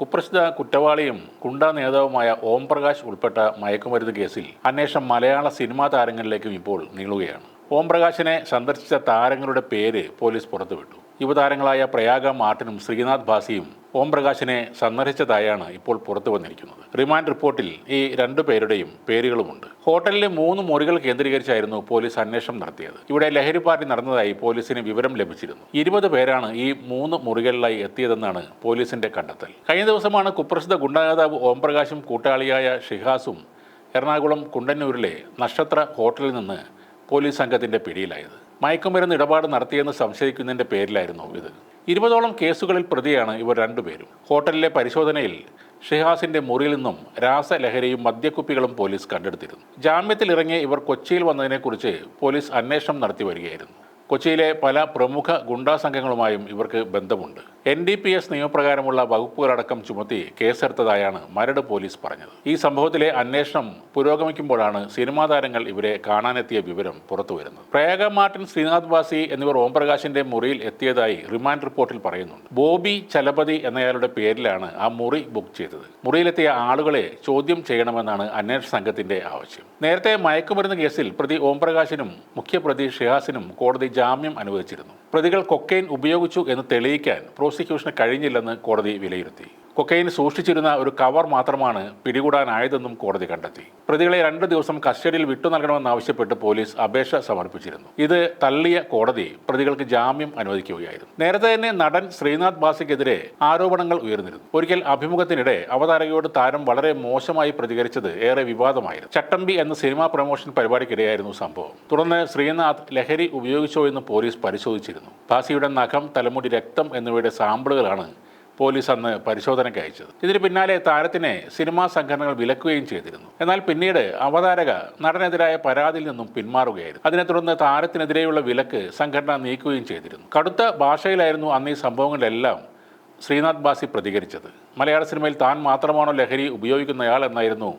കുപ്രസിദ്ധ കുറ്റവാളിയും ഗുണ്ടാ നേതാവുമായ ഓം പ്രകാശ് ഉൾപ്പെട്ട മയക്കുമരുന്ന് കേസിൽ അന്വേഷണം മലയാള സിനിമാ താരങ്ങളിലേക്കും ഇപ്പോൾ നീളുകയാണ്. ഓം പ്രകാശിനെ സന്ദർശിച്ച താരങ്ങളുടെ പേര് പോലീസ് പുറത്തുവിട്ടു. യുവതാരങ്ങളായ പ്രയാഗ മാർട്ടിനും ശ്രീനാഥ് ഭാസിയും ഓം പ്രകാശിനെ സന്ദർശിച്ചതായാണ് ഇപ്പോൾ പുറത്തു വന്നിരിക്കുന്നത്. റിമാൻഡ് റിപ്പോർട്ടിൽ ഈ രണ്ടുപേരുടെയും പേരുകളുമുണ്ട്. ഹോട്ടലിലെ 3 മുറികൾ കേന്ദ്രീകരിച്ചായിരുന്നു പോലീസ് അന്വേഷണം നടത്തിയത്. ഇവിടെ ലഹരി പാർട്ടി നടന്നതായി പോലീസിന് വിവരം ലഭിച്ചിരുന്നു. 20 പേരാണ് ഈ 3 മുറികളിലായി എത്തിയതെന്നാണ് പോലീസിന്റെ കണ്ടെത്തൽ. കഴിഞ്ഞ ദിവസമാണ് കുപ്രസിദ്ധ ഗുണ്ടാ നേതാവ് ഓം പ്രകാശും കൂട്ടാളിയായ ഷിഹാസും എറണാകുളം കുണ്ടന്നൂരിലെ നക്ഷത്ര ഹോട്ടലിൽ നിന്ന് പോലീസ് സംഘത്തിന്റെ പിടിയിലായത്. മയക്കുമരുന്ന് ഇടപാട് നടത്തിയെന്ന് സംശയിക്കുന്നതിന്റെ പേരിലായിരുന്നു ഇത്. 20ഓളം കേസുകളിൽ പ്രതിയാണ് ഇവർ രണ്ടുപേരും. ഹോട്ടലിലെ പരിശോധനയിൽ ഷിഹാസിന്റെ മുറിയിൽ നിന്നും രാസലഹരിയും മദ്യക്കുപ്പികളും പോലീസ് കണ്ടെടുത്തിരുന്നു. ജാമ്യത്തിൽ ഇറങ്ങിയ ഇവർ കൊച്ചിയിൽ വന്നതിനെക്കുറിച്ച് പോലീസ് അന്വേഷണം നടത്തി വരികയായിരുന്നു. കൊച്ചിയിലെ പല പ്രമുഖ ഗുണ്ടാ സംഘങ്ങളുമായും ഇവർക്ക് ബന്ധമുണ്ട്. NDPS നിയമപ്രകാരമുള്ള വകുപ്പുകളടക്കം ചുമത്തി കേസെടുത്തതായാണ് മരട് പോലീസ് പറഞ്ഞത്. ഈ സംഭവത്തിലെ അന്വേഷണം പുരോഗമിക്കുമ്പോഴാണ് സിനിമാ താരങ്ങൾ ഇവരെ കാണാനെത്തിയ വിവരം പുറത്തുവരുന്നത്. പ്രയാഗ മാർട്ടിൻ, ശ്രീനാഥ് ഭാസി എന്നിവർ ഓം പ്രകാശിന്റെ മുറിയിൽ എത്തിയതായി റിമാൻഡ് റിപ്പോർട്ടിൽ പറയുന്നുണ്ട്. ബോബി ചലപതി എന്നയാളുടെ പേരിലാണ് ആ മുറി ബുക്ക് ചെയ്തത്. മുറിയിലെത്തിയ ആളുകളെ ചോദ്യം ചെയ്യണമെന്നാണ് അന്വേഷണ സംഘത്തിന്റെ ആവശ്യം. നേരത്തെ മയക്കുമരുന്ന് കേസിൽ പ്രതി ഓം പ്രകാശിനും മുഖ്യപ്രതി ഷിഹാസിനും കോടതി ജാമ്യം അനുവദിച്ചിരുന്നു. പ്രതികൾ കൊക്കൈൻ ഉപയോഗിച്ചു എന്ന് തെളിയിക്കാൻ പ്രോസിക്യൂഷന് കഴിഞ്ഞില്ലെന്ന് കോടതി വിലയിരുത്തി. കൊക്കൈൻ സൂക്ഷിച്ചിരുന്ന ഒരു കവർ മാത്രമാണ് പിടികൂടാനായതെന്നും കോടതി കണ്ടെത്തി. പ്രതികളെ 2 ദിവസം കസ്റ്റഡിയിൽ വിട്ടു നൽകണമെന്നാവശ്യപ്പെട്ട് പോലീസ് അപേക്ഷ സമർപ്പിച്ചിരുന്നു. ഇത് തള്ളിയ കോടതി പ്രതികൾക്ക് ജാമ്യം അനുവദിക്കുകയായിരുന്നു. നേരത്തെ തന്നെ നടൻ ശ്രീനാഥ് ഭാസിക്കെതിരെ ആരോപണങ്ങൾ ഉയർന്നിരുന്നു. ഒരിക്കൽ അഭിമുഖത്തിനിടെ അവതാരകയോട് താരം വളരെ മോശമായി പ്രതികരിച്ചത് ഏറെ വിവാദമായിരുന്നു. ചട്ടമ്പി എന്ന സിനിമാ പ്രൊമോഷൻ പരിപാടിക്കിടെയായിരുന്നു സംഭവം. തുടർന്ന് ശ്രീനാഥ് ലഹരി ഉപയോഗിച്ചോ എന്ന് പോലീസ് പരിശോധിച്ചിരുന്നു. ഭാസിയുടെ നഖം, തലമുടി, രക്തം എന്നിവയുടെ സാമ്പിളുകളാണ് പോലീസ് അന്ന് പരിശോധനയ്ക്ക് അയച്ചത്. ഇതിന് പിന്നാലെ താരത്തിനെ സിനിമാ സംഘടനകൾ വിലക്കുകയും ചെയ്തിരുന്നു. എന്നാൽ പിന്നീട് അവതാരക നടനെതിരായ പരാതിയിൽ നിന്നും പിന്മാറുകയായിരുന്നു. അതിനെ തുടർന്ന് താരത്തിനെതിരെയുള്ള വിലക്ക് സംഘടന നീക്കുകയും ചെയ്തിരുന്നു. കടുത്ത ഭാഷയിലായിരുന്നു അന്ന് ഈ സംഭവങ്ങളിലെല്ലാം ശ്രീനാഥ് ഭാസി പ്രതികരിച്ചത്. മലയാള സിനിമയിൽ താൻ മാത്രമാണോ ലഹരി ഉപയോഗിക്കുന്നയാൾ എന്നായിരുന്നു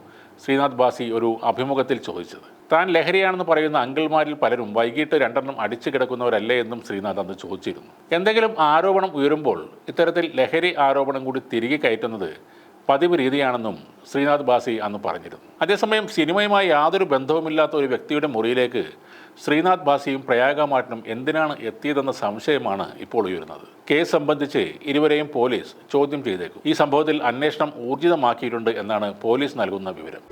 ശ്രീനാഥ് ഭാസി ഒരു അഭിമുഖത്തിൽ ചോദിച്ചത്. താൻ ലഹരിയാണെന്ന് പറയുന്ന അങ്കിൾമാരിൽ പലരും വൈകിട്ട് 2 അടിച്ചു കിടക്കുന്നവരല്ലേ എന്നും ശ്രീനാഥ് അന്ന് ചോദിച്ചിരുന്നു. എന്തെങ്കിലും ആരോപണം ഉയരുമ്പോൾ ഇത്തരത്തിൽ ലഹരി ആരോപണം കൂടി തിരികെ കയറ്റുന്നത് പതിവ് രീതിയാണെന്നും ശ്രീനാഥ് ഭാസി അന്ന് പറഞ്ഞിരുന്നു. അതേസമയം സിനിമയുമായി യാതൊരു ബന്ധവുമില്ലാത്ത ഒരു വ്യക്തിയുടെ മുറിയിലേക്ക് ശ്രീനാഥ് ഭാസിയും പ്രയാഗ മാർട്ടിനും എന്തിനാണ് എത്തിയതെന്ന സംശയമാണ് ഇപ്പോൾ ഉയരുന്നത്. കേസ് സംബന്ധിച്ച് ഇരുവരെയും പോലീസ് ചോദ്യം ചെയ്തേക്കും. ഈ സംഭവത്തിൽ അന്വേഷണം ഊർജിതമാക്കിയിട്ടുണ്ട് എന്നാണ് പോലീസ് നൽകുന്ന വിവരം.